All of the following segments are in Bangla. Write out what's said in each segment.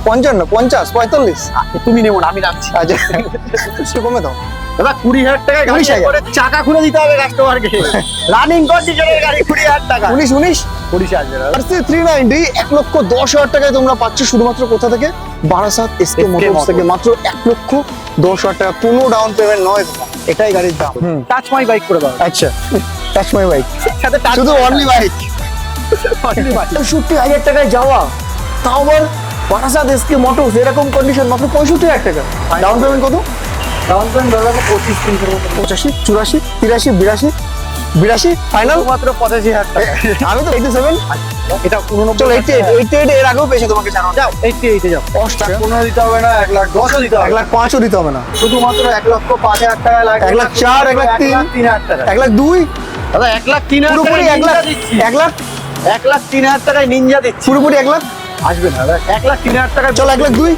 55, 50, 45। তুমি নেবো না, আমি রাখছি। আচ্ছা একটু কমে দাও। দাদা 20,000 টাকায় গাড়ি 20,000 করে চাকা খুলে দিতে হবে কাস্টমারকে। রানিং কন্ডিশনের গাড়ি 20,000 টাকা। 19 পুলিশে আসবে দাদা। RC 390 1,10,000 টাকায় তোমরা পাচ্ছ শুধুমাত্র কোথা থেকে? বারাসাত এসকে মোটরস থেকে মাত্র 1,10,000 টাকা, কোনো ডাউন পেমেন্ট নয়, এটাই গাড়ির দাম। টাচ মাই বাইক করে দাও। আচ্ছা টাচ মাই বাইক, সাথে টাচ শুধু অনলি বাইক। Only bike. 65,000 টাকায় যাওয়া, তাও আবার বারাসাত এসকে মোটরস, এরকম কন্ডিশন মাত্র 65,000 টাকা। ডাউন পেমেন্ট কত? ডাউন পেমেন্ট দাদা 25-30 এর মতো। 85, 84, 83, 82 ফাইনাল মাত্র 85,000 টাকা। আমি তো 87। এটা 89। চলো 88 এর আগেও পেয়েছে তোমাকে জানো। যাও 88 এ যাও। টাকা 15 দিতে হবে না, 1,10,000 দিতে হবে। 1,05,000 দিতে হবে না, শুধুমাত্র 1,05,000 টাকা লাগবে। 1,04,000, 1,03,000 1,03,000 টাকা। 1,02,000 দাদা 1,03,000 পুরোপুরি টাকায় 1 নিনজা লাখ, দিচ্ছি। 1 লাখ 1,03,000 টাকায় নিনজা দিচ্ছি। পুরোপুরি 1 লাখ। আসবে না দাদা, 1,03,000 টাকায়। চলো 1,02,000।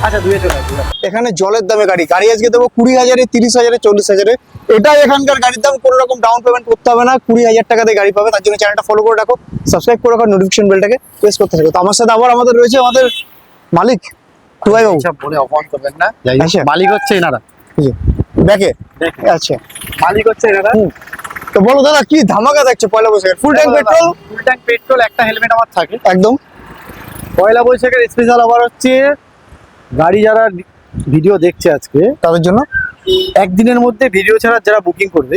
আচ্ছা 2 এ চলে আসবে। এখানে জলের দামে গাড়ি, গাড়ি আজকে দেবো 20,000, 30,000, 40,000। এটাই এখানকার গাড়ির দাম, কোনো রকম ডাউন পেমেন্ট করতে হবে না, 20,000 টাকাতে গাড়ি পাবে। তার জন্য চ্যানেলটা ফলো করে রাখো, সাবস্ক্রাইব করে রাখো, নোটিফিকেশন বেলটাকে প্রেস করতে থাকো। তো আমার সাথে আবার আমাদের রয়েছে আমাদের মালিক টুবাই বাবু। সব বলে অপমান করবেন না। যাই হোক, আচ্ছা। মালিক হচ্ছে এনারা। ব্যাকে দেখে। আচ্ছা, মালিক হচ্ছে এনারা। তো বলো দাদা কি ধামাকা দেখছে পয়লা বৈশাখের? Full tank petrol, full tank petrol, একটা হেলমেট আমার থাকে। একদম পয়লা বৈশাখের স্পেশাল আবার হচ্ছে গাড়ি যারা ভিডিও দেখছে আজকে, তাদের জন্য। একদিনের মধ্যে ভিডিও ছাড়া যারা বুকিং করবে,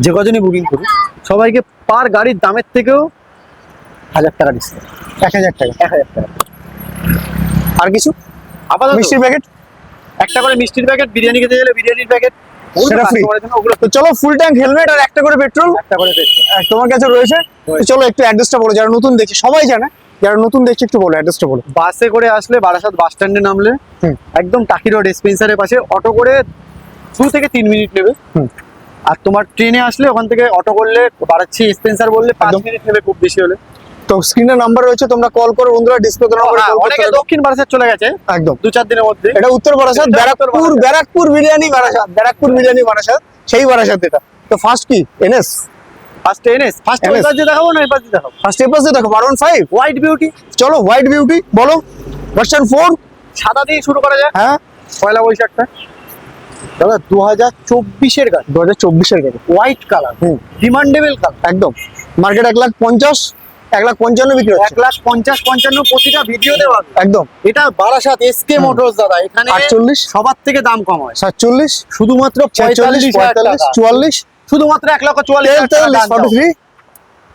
যে কজনই বুকিং করবে, সবাইকে পার গাড়ির দামের থেকেও 1,000 টাকা ডিসকাউন্ট। 1,000 টাকা। 1,000 টাকা। আর কিছু? আপাতত মিষ্টির প্যাকেট একটা করে মিষ্টির প্যাকেট, বিরিয়ানি খেতে গেলে বিরিয়ানির প্যাকেট, সেটা free। ওগুলো তো চলো ফুল ট্যাঙ্ক হেলমেট আর একটা করে পেট্রোল একটা করে পেট্রোল। তোমার কাছে রয়েছে। তো চলো একটু অ্যাড্রেসটা বলো, যারা নতুন দেখছে, সবাই জানে, যারা নতুন দেখছে একটু বলো অ্যাড্রেসটা বলো। বাসে করে আসলে বারাসাত বাস স্ট্যান্ডে নামলে একদম টাকি রোড স্পেন্সারের পাশে, অটো করে 2 থেকে 3 মিনিট নেবে। আর তোমার ট্রেনে আসলে ওখান থেকে অটো করলে বাড়াচ্ছি স্পেন্সার বললে 5 মিনিট নেবে খুব বেশি হলে। তো স্ক্রিনে নাম্বার রয়েছে, তোমরা কল করো বন্ধুরা, ডিসপ্লে নাম্বারে কল অনেকে করতে দক্ষিণ বারাসাত চলে গেছে একদম 2-4 দিনের মধ্যে। এটা উত্তর বারাসাত, এটা ব্যারাকপুর, উত্তর বারাসাত। ব্যারাকপুর বিরিয়ানি বারাসাত, ব্যারাকপুর বিরিয়ানি বারাসাত, সেই বারাসাত এটা। তো ফার্স্ট কি NS, first NS, first NS এপাস দিয়ে দেখাবো না এপাস দিয়ে দেখাবো? ফার্স্ট এপাসে দেখো 115। হোয়াইট বিউটি, চলো হোয়াইট বিউটি বলো, ভার্সন 4। সাদা দিয়ে শুরু করা যায়। হ্যাঁ পয়লা বৈশাখটা দাদা 2024 এর গাড়ি, 2024 এর গাড়ি, হোয়াইট কালার, ডিমান্ডেবল কালার। একদম মার্কেট 1,50,000, 1,55,000 বিক্রি হচ্ছে। 1,50,55 প্রতিটা ভিডিওতে পাবে। একদম এটা বারাসাত এসকে মোটরস দাদা, এখানে 48, সবার থেকে দাম কম হয়। 47, শুধুমাত্র 46, 45,000 45, 44, শুধুমাত্র 1,44,000 টাকা দাম। 43।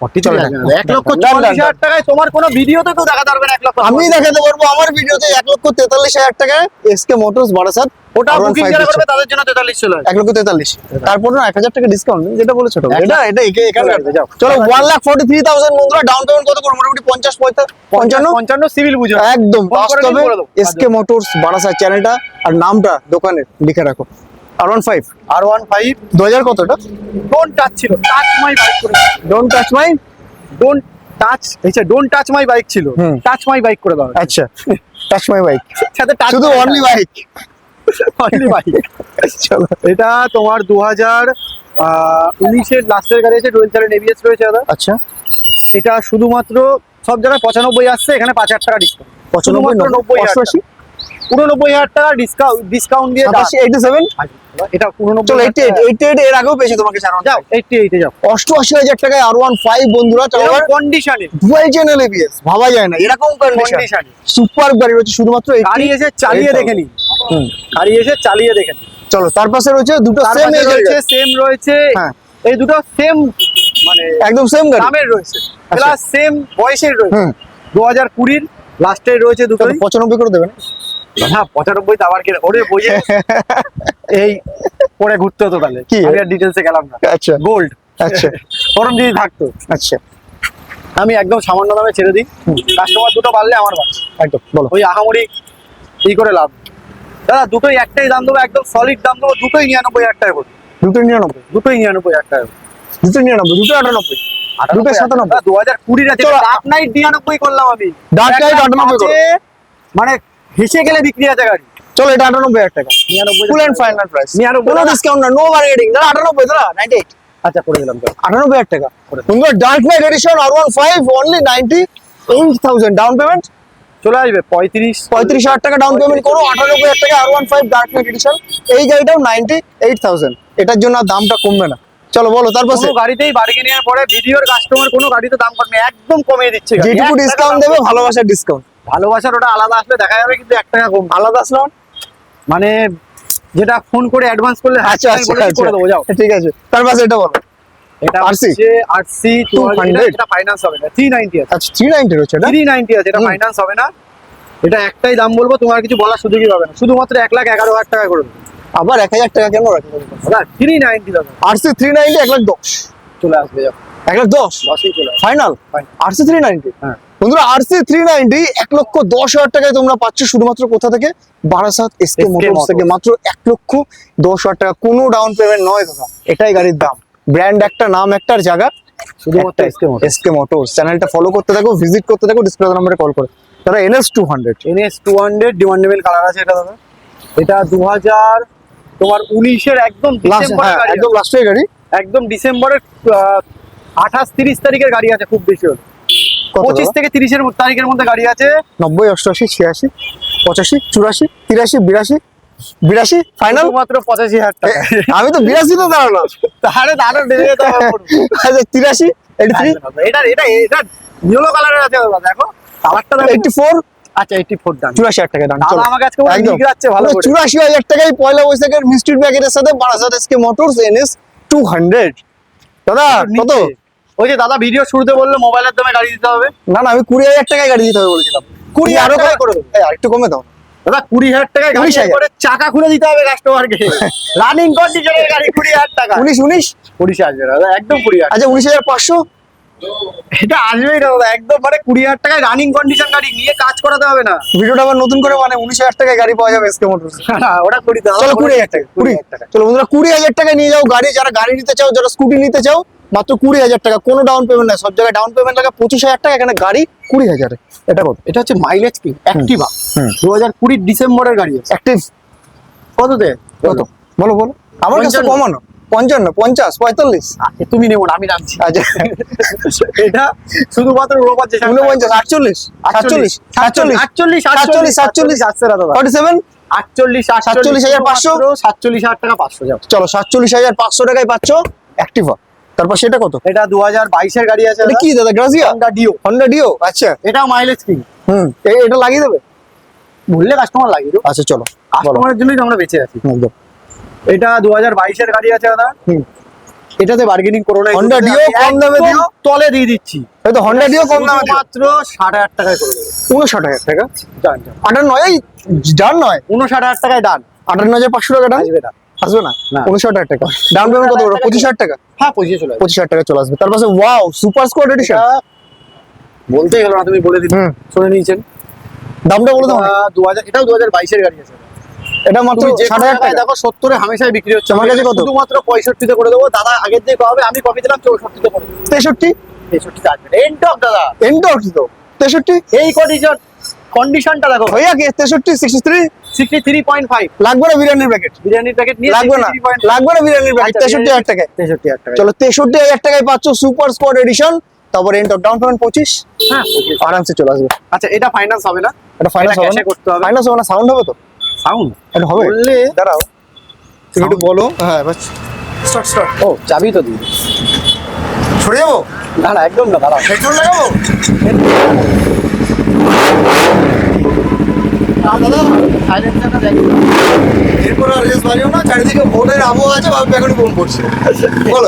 1,44,000 টাকায় তোমার কোনো ভিডিওতে তো দেখাতে পারবে না। 1,44,000 আমি দেখাতে পারবো আমার ভিডিওতে 1,43,000 টাকায় এসকে মোটরস বারাসাত। ওটা R15 বুকিং যারা করবে তাদের জন্য 43 চলে আসবে। 1,43,000, তারপর না 1,000 টাকা ডিসকাউন্ট যেটা বলেছো তো, 1,00,000 এটা এটা এখানে যাও। চলো 1,43,000 বন্ধুরা, ডাউন পেমেন্ট কত করবো? মোটামুটি 50, 55। 55 সিভিল বুঝো একদম ফোন করে বাস্তবে করে দেবো। এসকে মোটরস বারাসাত চ্যানেলটা আর নামটা দোকানের লিখে রাখো। R15 R15 2000 কত এটা? ডোন্ট টাচ ছিল, টাচ মাই বাইক করে don't touch my, don't touch, আচ্ছা ডোন্ট টাচ মাই বাইক ছিল, টাচ মাই বাইক করে দাও। আচ্ছা টাচ মাই বাইক, সাথে টাচ শুধু অনলি বাইক। Only bike. চলো এটা তোমার 2019 এর লাস্টের গাড়ি আছে, ডুয়েল চ্যানেল এবিএস রয়েছে দাদা। আচ্ছা এটা শুধুমাত্র সব জায়গায় 95 আসছে, এখানে 5,000 টাকা ডিসকাউন্ট। 95, 88, পুরো 90,000 টাকা ডিসকাউন্ট দিয়ে 87। এটা 89। চলো 88 এর আগেও পেয়েছে তোমাকে জানো। যাও 88 এ যাও। 88,000 টাকায় R15 বন্ধুরা, এরকম কন্ডিশনে ডুয়াল চ্যানেল এবিএস, ভাবা যায় না এরকম কন্ডিশন। কন্ডিশনে সুপার গাড়ি রয়েছে, শুধুমাত্র গাড়ি এসে চালিয়ে দেখে নিন। গাড়ি এসে চালিয়ে দেখে নিন। চলো তার পাশে রয়েছে দুটো তার সেম পাশে এজ রয়েছে, সেম রয়েছে। হ্যাঁ এই দুটো সেম মানে একদম সেম গাড়ি, দামের রয়েছে, প্লাস সেম বয়সের রয়েছে। 2020 লাস্টের রয়েছে দুটোই। 95 করে দেবেন। হ্যাঁ 95 তো আবার কি ওরে বইয়ে এই পরে ঘুরতে হতো তাহলে, কি? আমি আর ডিটেলসে গেলাম না। আচ্ছা গোল্ড আচ্ছা ফরম যদি থাকতো, আচ্ছা আমি একদম সামান্য দামে ছেড়ে দিই, কাস্টমার দুটো বাড়লে আমার বাড়ছে। একদম বলো। ওই আহামরি এই করে লাভ নেই। দাদা দুটোই একটাই দাম দেবো, একদম সলিড দাম দেবো। দুটোই 99,000 টাকা করে, দুটো 99, দুটোই 99,000 টাকা করে। দুটো 99, দুটো 98, দুটো 97। 2020 আছে, চলো। ডার্ক নাইট 99 করলাম আমি। ডার্ক নাইট 98 করো। মানে হেসে গেলে বিক্রি আছে গাড়ি। চলো এটা 98,000 টাকা, 99 ফুল এন্ড ফাইনাল প্রাইস, 99 কোনো ডিসকাউন্ট না, নো বার্গেনিং। দাদা 98, দাদা 98, আচ্ছা করে দিলাম। 98,000 টাকা বন্ধুরা, dark knight edition R15 only 98,000 down payment. চলে আসবে 35,000 টাকা ডাউন পেমেন্ট করো, 98,000 টাকা R15 ডার্ক নাইট এডিশন। এই গাড়িটাও 98,000, এটার জন্য আর দামটা কমবে না। চলো বলো তারপর কোনো গাড়িতেই বার্গেনিং এর পরে ভিডিওর কাস্টমার কোনো গাড়িতে দাম কমে একদম কমিয়ে দিচ্ছে গাড়ি। যেটুকু 1 টাকা ডিসকাউন্ট দাম দেবে, কম। ভালোবাসার ডিসকাউন্ট। ভালোবাসার ওটা আলাদা আসলে দেখা যাবে, কিন্তু 1 টাকা কম। আলাদা আসলো মানে যেটা ফোন করে অ্যাডভান্স করলে আচ্ছা আমি বলেছি করে দেবো, যাও। ঠিক আছে, তারপর এটা বলো। এটা RC হচ্ছে RC 200, এটা ফাইনান্স হবে না, 390 আছে। আচ্ছা 390 রয়েছে এটা। 390 আছে, এটা ফাইনান্স হবে না। এটা একটাই দাম বলবো, তোমার কিছু বলার সুযোগই হবে না, শুধুমাত্র 1,11,000 টাকা করে দেবো। আবার 1,000 টাকা কেন রাখি? দাদা 390 দাদা, RC 390 1,10,000 চলে আসবে, যাও 1,10,000 লসই চলে আসবে। ফাইনাল। Final। RC 390 হ্যাঁ। বন্ধুরা RC 390 1,10,000 টাকায় তোমরা পাচ্ছ শুধুমাত্র কোথা থেকে? বারাসাত SK মোটরস থেকে, মাত্র 1,10,000 টাকা। কোনো ডাউন পেমেন্ট নয় দাদা, এটাই গাড়ির দাম। ব্র্যান্ড একটা, নাম একটার জায়গা শুধুমাত্র SK মোটরস। চ্যানেলটা ফলো করতে থাকো, ভিজিট করতে থাকো, ডিসপ্লে নম্বরে কল করে। তারা NS 200 NS 200 ডিমান্ডেবল কালার আছে এটা দাদা। এটা 2000 তোমার 19-এর একদম ডিসেম্বরের গাড়ি, একদম লাস্টের গাড়ি। একদম ডিসেম্বরের 28-30 তারিখের গাড়ি আছে, খুব বেশি হলো। কত 25 থেকে 30 তারিখের মধ্যে গাড়ি আছে। 90, 88, 86, 85, 84, 83, 82 ফাইনাল। মাত্র 85,000 টাকা। আমি তো 82 তো দাঁড়ালো। তাহলে দাঁড়ো ডেবে যেতে হবে পুরো। আচ্ছা 83, 83, এটা এটা এটা ইয়েলো কালারের আছে দাদা, দেখো কালারটা দেখো। 84, আচ্ছা 84 ডান। 84,000 টাকা দাম। দাদা আমাকে আজকে বলে লিখ যাচ্ছে ভালো করে। 84,000 টাকায় পয়লা বৈশাখের মিষ্টির প্যাকেটের সাথে বারাসাত SK মোটরস NS 200। দাদা কত? ওই যে দাদা ভিডিও শুরুতে বললো মোবাইলের দামে গাড়ি দিতে হবে। না আমি 20,000 টাকায় গাড়ি দিতে হবে বলেছিলাম। 20,000 আরো টাকায় করে দেবো। আরেকটু কমে দাও দাদা 20,000 টাকায় গাড়ি 19,000 করে চাকা খুলে দিতে হবে কাস্টমারকে। রানিং কন্ডিশনের গাড়ি 20,000 টাকা। 19, 20 আসবে না দাদা, একদম 20,000। আচ্ছা 19,500। এটা আসবেই না দাদা, একদম মানে 20,000 টাকায় রানিং কন্ডিশন গাড়ি নিয়ে কাজ করাতে হবে না। ভিডিওটা আবার নতুন করে, মানে 19,000 টাকায় গাড়ি পাওয়া যাবে SK মোটরস। ওটা করি দাদা। চলো 20,000 টাকা, 20,000 টাকা। চলো বন্ধুরা 20,000 টাকায় নিয়ে যাও গাড়ি। যারা গাড়ি নিতে চাও, যারা স্কুটি নিতে চাও, মাত্র 20,000 টাকা। কোনো ডাউন পেমেন্ট নাই, সব জায়গায় ডাউন পেমেন্ট লাগে 25,000 টাকা, এখানে গাড়ি 20,000 এ। এটা কত? এটা হচ্ছে মাইলেজ কি অ্যাক্টিভা, হুম। 2020 ডিসেম্বরের গাড়ি আছে। অ্যাক্টিভ কততে? কত? বলো বলো। আমার কাছে 55, কমানো 55, 50, 45। তুমি নেবো না, আমি নামছি। আচ্ছা এটা শুধুমাত্র 49, 49, 48, 48, 47, 47, আসছে না দাদা। 47, 47,500 টাকা 500 যাও। চলো 47,500 টাকায় পাচ্ছ অ্যাক্টিভা। তারপর সেটা কত? এটা 2022 এর গাড়ি আছে। এটা কি দাদা? Grazia, Honda Dio। Honda Dio। আচ্ছা এটা মাইলেজ কি এটা লাগিয়ে দেবে? বললে কাস্টমার লাগিয়ে দেবো। আচ্ছা চলো বলো। কাস্টমারের জন্যই তো আমরা বেঁচে আছি। একদম। এটা 2022 এর গাড়ি আছে দাদা। এটাতে বার্গেনিং করো না। Honda Dio কম দামে দিও, তলে দিয়ে দিচ্ছি। এই তো Honda Dio কম দামে দিও। মাত্র 60,000 টাকায় করে দেবো। 59,000 টাকা। ডান ডান। 58, এই ডান নয়, 59,000 টাকায় ডান। 58,500 টাকা ডান। আসবে না। আসবে না? না। 59,000 টাকা ডাউন পেমেন্ট কত? 25,000 টাকা। হ্যাঁ 25 চলে আসবে। 25,000 টাকা চলে আসবে। তারপর ওয়াও সুপার স্কোয়াড এডিশন। এটা বলতেই হলো না, তুমি বলে দিলে। হুম। শুনে নিয়েছেন দামটা বলে দাও। 2000, এটাও 2022 এর গাড়ি আছে। এটা মাত্র তুমি যে 60,000 টাকা। দেখো 70 এ হামেশাই বিক্রি হচ্ছে। আমার কাছে কত? শুধুমাত্র 65 তে করে দেবো দাদা। আগের দিয়ে কবে আমি কপি দিলাম 64 তে করে দেবো। 63, 63 তে আসবে। এন্ড অফ দাদা। এন্ড অফ তো 63 এই কন্ডিশনটা দেখো। হইয়া কি 63, 63 63.5 লাগবে না? বিরিয়ানির প্যাকেট বিরিয়ানির প্যাকেট নিয়ে লাগবে না? 63.5 লাগবে না বিরিয়ানির প্যাকেট? 63,000 টাকায়। 63,000 টাকা। চলো 63,000 টাকায় পাচ্ছ সুপার স্কোয়াড এডিশন। তারপর এন্ড অফ ডাউন পেমেন্ট 25, হ্যাঁ 25। আরামসে চলে আসবে। আচ্ছা এটা ফাইন্যান্স হবে না? এটা ফাইনান্স হবে cash না? এ করতে হবে। ফাইনান্স হবে না? সাউন্ড হবে তো? সাউন্ড এটা হবে? বললে দাঁড়াও তুমি একটু বলো। হ্যাঁ বাস স্টার্ট স্টার্ট। ও চাবি তো দিই। ছড়ে যাবো? না না একদম না দাঁড়াও। হেডফোন লাগাবো? দাদা সাইলেন্সারটা দেখো। এরপর আর রেস বাড়িও না, চারিদিকে ভোটের আবহাওয়া আছে, ভাববে এখনই বোম পড়ছে। বলো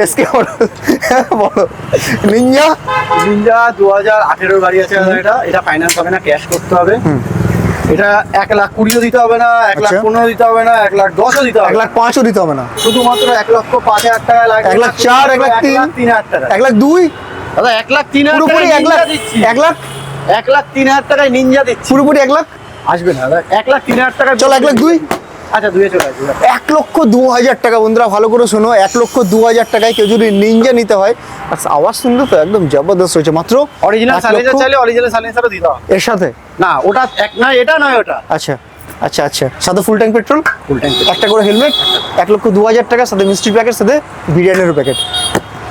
এসকে বলো নিনজা। নিনজা 2018 গাড়ি আছে দাদা। এটা ফাইন্যান্স হবে না, ক্যাশ করতে হবে। এটা 1,20,000 দিতে হবে না, 1,15,000 দিতে হবে না, 1,10,000 দিতে হবে। 1,05,000 দিতে হবে না, শুধুমাত্র 1,05,000 টাকা লাগবে। 1,04,000, 1,03,000 টাকা। 1,02,000 দাদা 1,03,000 পুরোপুরি টাকায় 1 লাখ। নিনজা দিচ্ছি। 1 লাখ 1,03,000 টাকায় নিনজা দিচ্ছি। পুরোপুরি 1 লাখ আসবে না দাদা। 1,03,000 টাকায় চলো 1,02,000। আচ্ছা 2 চলে আসবে। 1,02,000 টাকা। বন্ধুরা ভালো করে শোনো, 1,02,000 টাকায় কেউ যদি নিনজা নিতে হয়, আচ্ছা আওয়াজ শুনতে তো একদম জবরদস্ত হয়েছে। মাত্র অরিজিনাল 1,00,000 সাইলেন্সার চাইলে অরিজিনাল সাইলেন্সারও দিতে হবে। এর সাথে না ওটা না, এটা নয় ওটা। আচ্ছা আচ্ছা আচ্ছা সাথে full tank petrol, full tank. একটা করে হেলমেট, 1,02,000 টাকা, সাথে মিষ্টির প্যাকেট, সাথে বিরিয়ানির প্যাকেট।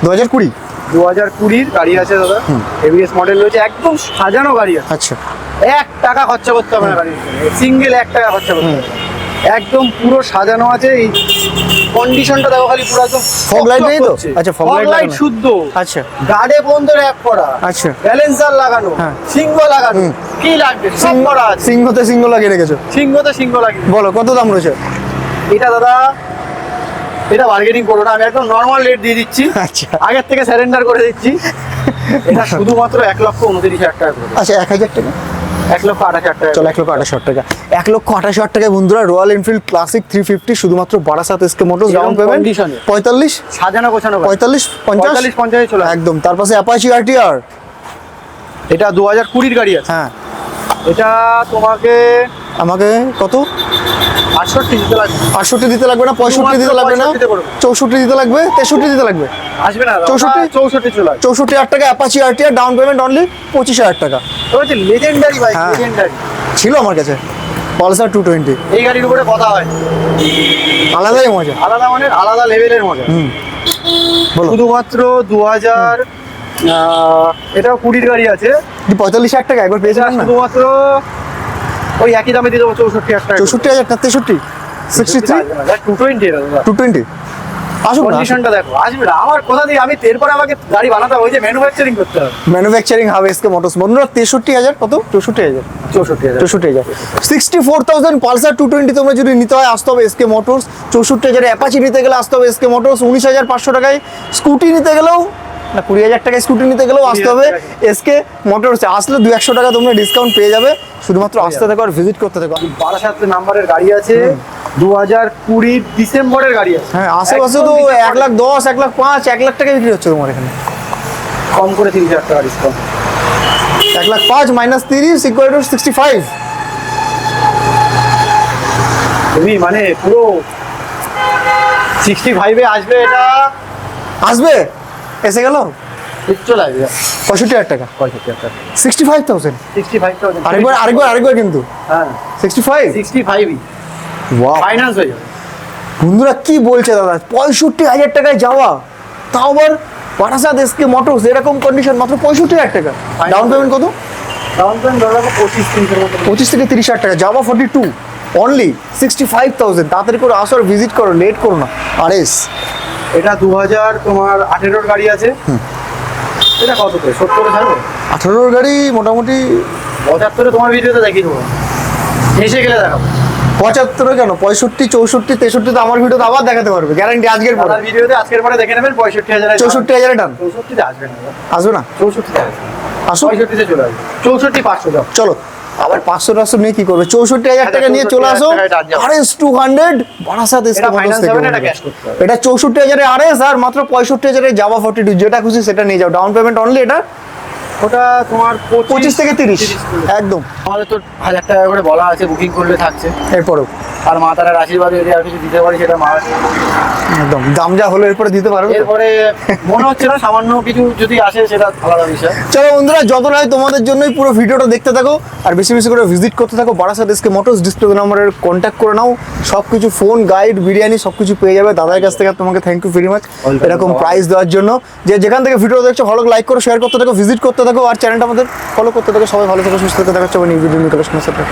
2020 2020 গাড়ি আছে দাদা, এবিএস মডেল রয়েছে, একদম সাজানো গাড়ি আছে। আচ্ছা 1 টাকা খরচা করতে হবে না গাড়ির সিঙ্গেল 1 টাকা খরচা করতে হবে না। একদম পুরো সাজানো আছে। এই কন্ডিশনটা দেখো খালি, পুরো একদম Fog light নেই তো? করছে। আচ্ছা, fog Fog light light লাগানো। শুদ্ধ, আচ্ছা গাড়ে বন্ধ র‍্যাপ করা, আচ্ছা ব্যালেন্সার লাগানো, হ্যাঁ। সিংহ লাগানো, কি লাগবে সব করা আছে। সিংহতে সিংহ লাগিয়ে রেখেছো। সিংহতে সিংহ লাগিয়ে। বলো কত দাম রয়েছে? এটা দাদা, এটা বার্গেনিং করো না, আমি একদম নর্মাল রেট দিয়ে দিচ্ছি। আচ্ছা আগের থেকে স্যারেন্ডার করে দিচ্ছি। এটা শুধুমাত্র 1,29,000 টাকা করে। আচ্ছা 1,000 টাকা, 1,28,000 টাকা। চলো 1,28,000 টাকা। 1,28,000 টাকায় বন্ধুরা রয়্যাল এনফিল্ড ক্লাসিক 350 শুধুমাত্র বারাসাত এসকে মোটরস, এরকম ডাউন পেমেন্ট condition এ। 45, সাজানো গোছানো গাড়ি। 45, 50 50 চলে আসবে। একদম। তার পাশে অ্যাপাচি আরটিআর, এটা 2020 গাড়ি আছে। হ্যাঁ এটা তোমাকে আমাকে কত 68 দিতে লাগবে। 68 দিতে লাগবে না, 65 দিতে লাগবে না, 65 দিতে পারবো। 64 দিতে লাগবে, 63 দিতে লাগবে, আসবে না 64 64 চলে আসবে। 64,000 টাকা Apache RTR, down payment only 25,000 টাকা। তো হচ্ছে লেজেন্ডারি বাইক, হ্যাঁ। লেজেন্ডারি। ছিল আমার কাছে পালসার 220, এই গাড়ির উপরে কথা হয়, আলাদাই মজা। আলাদা মানে আলাদা লেভেলের মজা। বলো শুধুমাত্র 2000, এটাও 20 গাড়ি আছে। 45,000 টাকা একবার এটা পেয়েছিলাম না? শুধুমাত্র ওই একই দামে দিয়ে দেবো 64,000 টাকা। 64,000 না 63, 63, 220 এটা দাদা। 220 আসুন না। কন্ডিশনটা দেখো, আসবে না আমার কোথা দিয়ে, আমি এরপরে আমাকে গাড়ি বানাতে হবে, ওই যে ম্যানুফ্যাকচারিং করতে হবে। ম্যানুফ্যাকচারিং হবে এসকে মোটরস বন্ধুরা। 63,000 কত? 64,000, 64,000। 64,000, 64,000 পালসার 220 তোমরা যদি নিতে হয় আসতে হবে এসকে মোটরস। 64,000 অ্যাপাচি নিতে গেলে আসতে হবে এসকে মোটরস। 19,500 টাকায় স্কুটি নিতে গেলেও না, 20,000 টাকায় স্কুটি নিতে গেলেও আসতে হবে 20,000 টাকা। এসকে মোটরসে। আসলে 200 টাকা তোমরা ডিসকাউন্ট পেয়ে যাবে, শুধুমাত্র আসতে থাকো আর ভিজিট করতে থাকো। 12 নাম্বারের গাড়ি আছে, 2020 ডিসেম্বরের গাড়ি আছে। হ্যাঁ আশেপাশে তো একদম 1,10,000, 1,05,000, 1,00,000 টাকা বিক্রি হচ্ছে তোমার এখানে। কম করে 30,000 টাকা ডিসকাউন্ট। 1,05,000 minus 30 equal to 65। তুমি মানে পুরো 65 এ আসবে, এটা আসবে, এসে গেল চলে আসবে 65,000 টাকা, 65,000 টাকা। 65,000। 65,000। আরেকবার কিন্তু হ্যাঁ 65। 65 ওয়াও ফাইন্যান্স হয়ে যাবে। বন্ধুরা কি বলছে দাদা, 65,000 টাকায় যাওয়া, তাও আবার বারাসাত এসকে মোটরস, এরকম কন্ডিশন মাত্র 65,000 টাকা। ডাউন পেমেন্ট কত? ডাউন পেমেন্ট ধরে রাখো 25-30 মতো। 25 থেকে 30,000 টাকা। যাওয়া 42 অনলি 65,000। তাড়াতাড়ি করে আসো, ভিজিট করো, লেট করো না। আরএস এটা 2018 গাড়ি আছে। এটা কততে 70 ছাড়বো? 18 গাড়ি মোটামুটি 75 তোমার ভিডিওতে দেখিয়ে দেবো, এসে গেলে দেখাবো। 75 কেন, 65, 64, 63 তো আমার ভিডিওতে আবার দেখাতে পারবে, গ্যারান্টি আজকের পরে। দাদার ভিডিওতে আজকের পরে দেখে নেবেন 65,000। 64,000 টান 64 তে আসবে না, আসবে না? 64 তে আসবে, আসো 65 তে চলে আসবে। 64,500 যাও। চলো, আবার 500 নিয়ে কি করবে? 64,000 টাকা নিয়ে চলে আসো। 64,000 টাকায় যাও। আরএস 200 বারাসাত এসকে এটা মোটরস finance থেকে হবে না, এটা বন্ধুরা। cash করতে হবে। এটা 64,000 আরএস আর মাত্র 65,000 যাওয়া 42, যেটা খুশি সেটা নিয়ে যাও। ডাউন পেমেন্ট অনলি এটা ওটা তোমার 25 থেকে 30 একদম। আমাদের তো 1,000 টাকা করে বলা আছে, বুকিং করলে থাকছে। এরপরেও আর মা তারার আশীর্বাদে যদি আর কিছু দিতে পারি সেটা মা। একদম দাম যা হলো এরপরে দিতে পারবে তো? এরপরে মনে হচ্ছে না, সামান্য কিছু যদি আসে সেটা আলাদা বিষয়। চলো বন্ধুরা, যত নয় তোমাদের জন্যই পুরো ভিডিওটা দেখতে থাকো আর বেশি বেশি করে ভিজিট করতে থাকো বারাসাত এসকে মোটরস। ডিসপ্লে নাম্বারের কন্ট্যাক্ট করে নাও, সব কিছু ফোন, গাইড, বিরিয়ানি সব কিছু পেয়ে যাবে দাদার কাছ থেকে। তোমাকে থ্যাংক ইউ ভেরি মাচ এরকম প্রাইস দেওয়ার জন্য। যে যেখান থেকে ভিডিও দেখছো ভালো লাইক করো, শেয়ার করতে থাকো, ভিজিট করতে থাকো আর চ্যানেলটা আমাদের ফলো করতে থাকো। সবাই ভালো থাকো, সুস্থ থাকো, দেখা হচ্ছে নিউ ভিডিও নিউ কালেকশনের সাথে।